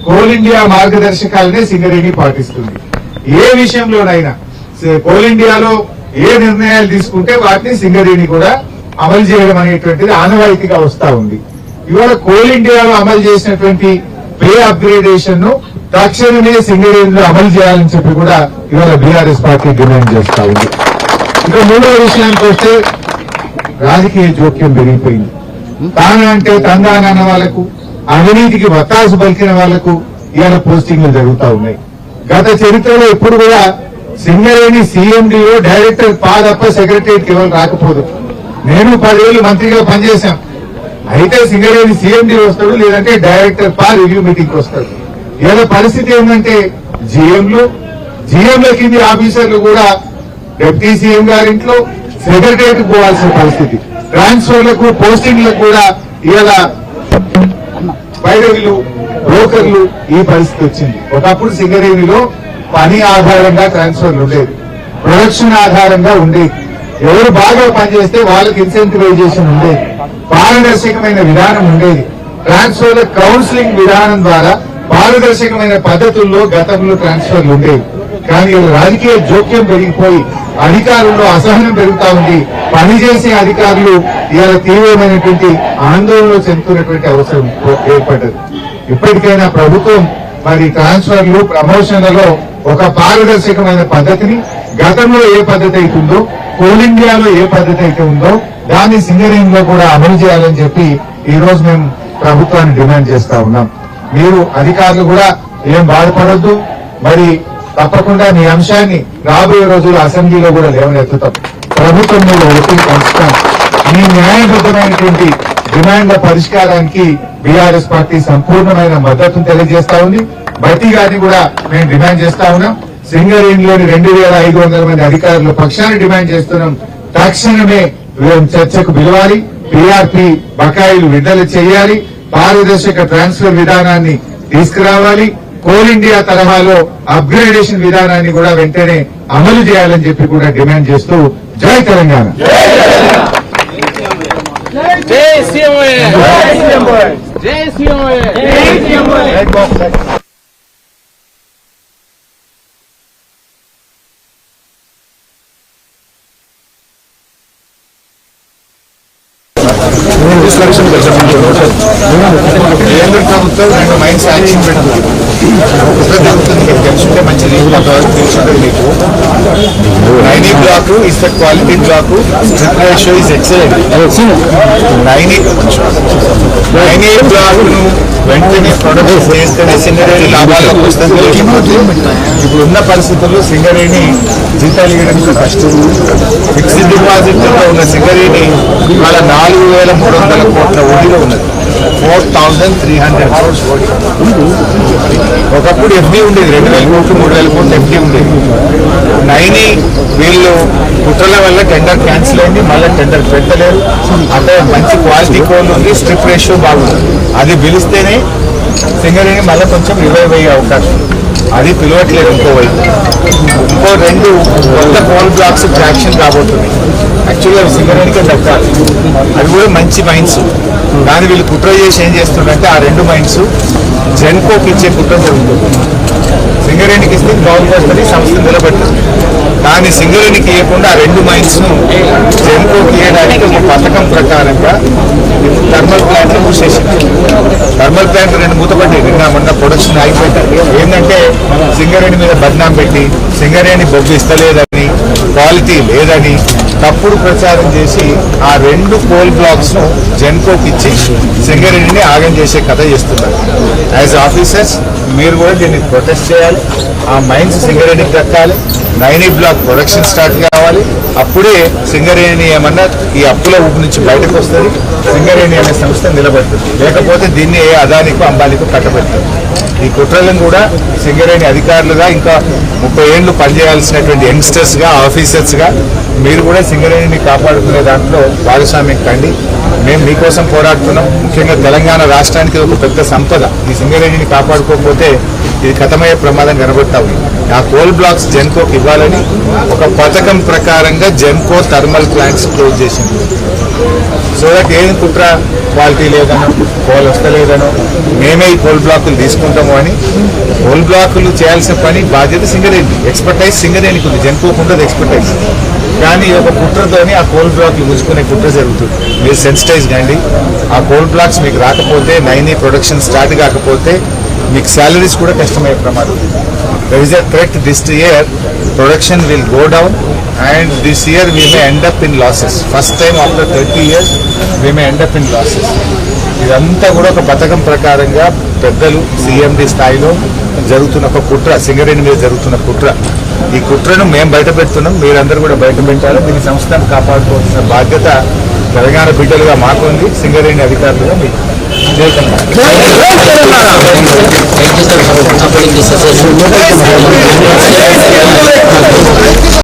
Coal India మార్గదర్శకాలనే సింగరేణి పాటిస్తుంది. ఏ విషయంలోనైనా కోల్ ఇండియాలో ఏ నిర్ణయాలు తీసుకుంటే వాటిని సింగరేణి కూడా అమలు చేయడం అనేటువంటిది ఆనవాయితీగా వస్తా ఉంది. ఇవాళ కోల్ ఇండియాలో అమలు చేసినటువంటి పే అప్గ్రేడేషన్ ను తక్షణమే సింగరేణిలో అమలు చేయాలని చెప్పి కూడా ఇవాళ బీఆర్ఎస్ పార్టీ డిమాండ్ చేస్తా ఉంది. ఇక మూడవ విషయానికి వస్తే రాజకీయ జోక్యం పెరిగిపోయింది. తాను అంటే తందానన్న వాళ్లకు, అవినీతికి వత్తాసు పలికిన వాళ్లకు ఇవాళ పోస్టింగ్లు జరుగుతూ ఉన్నాయి. గత చరిత్రలో ఎప్పుడు కూడా సింగరేణి సీఎండీఓ డైరెక్టర్ పాదప్ప సెక్రటరీకి ఎవరు రాకపోదు. నేను 10 ఏళ్లు మంత్రిగా పనిచేశాం. అయితే సింగరేణి సీఎండీ వస్తాడు, లేదంటే డైరెక్టర్ రివ్యూ మీటింగ్ వస్తాడు. ఇలా పరిస్థితి ఏంటంటే జీఎంల కింది ఆఫీసర్లు కూడా డిప్యూటీ సీఎం గారింట్లో సెక్రటరీకి పోవాల్సిన పరిస్థితి. ట్రాన్స్ఫర్లకు పోస్టింగ్లకు కూడా ఇలా బైరవీలు బ్రోకర్లు ఈ పరిస్థితి వచ్చింది. ఒకప్పుడు సింగరేణిలో పని ఆధారంగా ట్రాన్స్ఫర్లు ఉండేది, ప్రొడక్షన్ ఆధారంగా ఉండేది. ఎవరు బాగా పనిచేస్తే వాళ్ళకి ఇన్సెంటివైజేషన్ ఉండేది, పారదర్శకమైన విధానం ఉండేది. ట్రాన్స్ఫర్ల కౌన్సిలింగ్ విధానం ద్వారా పారదర్శకమైన పద్ధతుల్లో గతంలో ట్రాన్స్ఫర్లు ఉండేవి. కానీ రాజకీయ జోక్యం పెరిగిపోయి అధికారుల్లో అసహనం పెరుగుతా ఉంది. పనిచేసే అధికారులు ఇవాళ తీవ్రమైనటువంటి ఆందోళనలో చెందుతున్నటువంటి అవసరం ఏర్పడ్డది. ఇప్పటికైనా ప్రభుత్వం మరి ట్రాన్స్ఫర్లు ప్రమోషన్లలో ఒక పారదర్శకమైన పద్ధతిని, గతంలో ఏ పద్ధతి అవుతుందో, కోల్ ఇండియాలో ఏ పద్ధతి అయితే ఉందో దాన్ని సింగరేణిలో కూడా అమలు చేయాలని చెప్పి ఈ రోజు మేము ప్రభుత్వాన్ని డిమాండ్ చేస్తా ఉన్నాం. మీరు అధికారులు కూడా ఏం బాధపడొద్దు. మరి తప్పకుండా మీ అంశాన్ని రాబోయే రోజుల్లో అసెంబ్లీలో కూడా లేవనెత్తుతాం. ప్రభుత్వం మీద ఒత్తిడి పెంచుతాం. మీ న్యాయబద్దమైనటువంటి డిమాండ్ల పరిష్కారానికి బీఆర్ఎస్ పార్టీ సంపూర్ణమైన మద్దతును తెలియజేస్తా ఉంది. బట్టి గారిని కూడా మేము డిమాండ్ చేస్తా ఉన్నాం. సింగరేణిలోని 2500 మంది అధికారుల పక్షాన్ని డిమాండ్ చేస్తున్నాం. తక్షణమే చర్చకు పిలవాలి, పీఆర్పీ బకాయిలు విడుదల చేయాలి, పారదర్శక ట్రాన్స్ఫర్ విధానాన్ని తీసుకురావాలి, కోల్ ఇండియా తరహాలో అప్గ్రేడేషన్ విధానాన్ని కూడా వెంటనే అమలు చేయాలని చెప్పి కూడా డిమాండ్ చేస్తూ జై తెలంగాణ. కేంద్ర ప్రభుత్వం 2 మైన్స్ యాక్షన్ పెడుతుంది. తెలుసుంటే మంచిది, తెలుసుంటుంది మీకు. 9E block is the quality block, strip ratio is excellent. 9E block ను వెంటనే ప్రొడక్ట్ చేస్తేనే సింగరేణి లాభాలకు వస్తుంది. ఇప్పుడు ఉన్న పరిస్థితుల్లో సింగరేణి జీతాలు ఇవ్వడానికి కష్టం. ఫిక్స్డ్ డిపాజిట్ లో ఉన్న సింగరేణి ఇవాళ 4300 కోట్ల వడ్డీలో ఉన్నది. 4300 crores వడ్డీ. ఒకప్పుడు ఎఫ్డీ ఉండేది, 2000 కోట్లు 3000 కోట్లు ఎఫ్డీ ఉండేది. 9E వీళ్ళు కుట్రల వల్ల టెండర్ క్యాన్సిల్ అయింది, మళ్ళీ టెండర్ పెట్టలేరు. అంటే మంచి క్వాలిటీ కోల్ ఉంది, స్ట్రిప్ రేషియో బాగుంది. అది పిలిస్తేనే సింగరేణి మళ్ళీ కొంచెం రివైవ్ అయ్యే అవకాశం. అది పిలవట్లేదు. ఇంకో 2 కొత్త కోల్ బ్లాక్స్ ట్రాక్షన్ రాబోతుంది. యాక్చువల్గా సింగరేణికే దక్కాలి. అవి కూడా మంచి మైన్స్. కానీ వీళ్ళు కుట్ర చేసి ఏం చేస్తున్నారంటే ఆ 2 మైన్స్ జెన్కోకి ఇచ్చే కుట్ర జరుగుతుంది. సింగరేణికి ఇస్తే బాగుంది, సంస్థ నిలబెట్టింది. కానీ సింగరేణికి ఇవ్వకుండా ఆ 2 మైన్స్ ను జెన్కోకి ఇవ్వడానికి ఒక పథకం ప్రకారంగా థర్మల్ ప్లాంట్ మూసేసింది. థర్మల్ ప్లాంట్ 2 మూతపడ్డాయి. మొన్న ప్రొడక్షన్ ఆగిపోయింది. ఏంటంటే సింగరేణి మీద బద్నాం పెట్టి సింగరేణి బొగ్గు ఇస్తలేదని, క్వాలిటీ లేదని తప్పుడు ప్రచారం చేసి ఆ 2 కోల్ బ్లాక్స్ ను జెన్కోకి ఇచ్చి సింగరేణిని ఆగం చేసే కథ చేస్తున్నారు. యాజ్ ఆఫీసర్స్ మీరు కూడా దీన్ని ప్రొటెస్ట్ చేయాలి. ఆ మైన్స్ సింగరేణికి దక్కాలి. 9E బ్లాక్ ప్రొడక్షన్ స్టార్ట్ కావాలి. అప్పుడే సింగరేణి ఏమన్నా ఈ అప్పుల ఊపు నుంచి బయటకు వస్తుంది, సింగరేణి అనే సంస్థ నిలబడుతుంది. లేకపోతే దీన్ని ఏ అదానికో అంబానికో కట్టబెడుతుంది. ఈ కుట్రలను కూడా సింగరేణి అధికారులుగా ఇంకా 30 ఏళ్లు పనిచేయాల్సినటువంటి యంగ్స్టర్స్ గా, ఆఫీసర్స్ గా మీరు కూడా సింగరేణిని కాపాడుకునే దాంట్లో భాగస్వామ్యం కండి. మేము మీకోసం పోరాడుతున్నాం. ముఖ్యంగా తెలంగాణ రాష్ట్రానికి ఒక పెద్ద సంపద. ఈ సింగరేణిని కాపాడుకోకపోతే ఇది కథమయ్యే ప్రమాదం కనబడతా ఉంది. ఆ కోల్ బ్లాక్స్ జెన్కోకి ఇవ్వాలని ఒక పథకం ప్రకారంగా జెన్కో థర్మల్ ప్లాంట్స్ క్లోజ్ చేసింది. సో దట్ ఏం కుట్ర క్వాలిటీ లేదనో కోల్ వస్తలేదనో మేమే ఈ కోల్ బ్లాకులు తీసుకుంటాము అని. కోల్ బ్లాకులు చేయాల్సిన పని బాధ్యత సింగరేణి, ఎక్స్పర్టైజ్ సింగరేణికి ఉంది, జెన్కోకు ఉండదు ఎక్స్పర్టైజ్. కానీ ఒక కుట్రతోని ఆ కోల్ బ్లాక్లు ముసుకునే కుట్ర జరుగుతుంది. మీరు సెన్సిటైజ్ కండి. ఆ కోల్ బ్లాక్స్ మీకు రాకపోతే, నైనీ ప్రొడక్షన్ స్టార్ట్ కాకపోతే మీకు శాలరీస్ కూడా కష్టమయ్యే ప్రమాదం. There is a threat this year production will go down and this year we may end up in losses. First time after 30 years we may end up in losses. ఇదంతా కూడా ఒక పథకం ప్రకారంగా పెద్దలు సిఎండి స్థాయిలో జరుగుతున్న ఒక కుట్ర, సింగరేణి మీద జరుగుతున్న కుట్ర. ఈ కుట్రను మేము బయట పెడుతున్నాం, మీరందరూ కూడా బయట పెట్టాలి. దీని సంస్థను కాపాడుకోవాల్సిన బాధ్యత తెలంగాణ బిడ్డలుగా మాకు ఉంది, సింగరేణి అధికారులుగా మీకు. Thank you, sir, for supporting this association.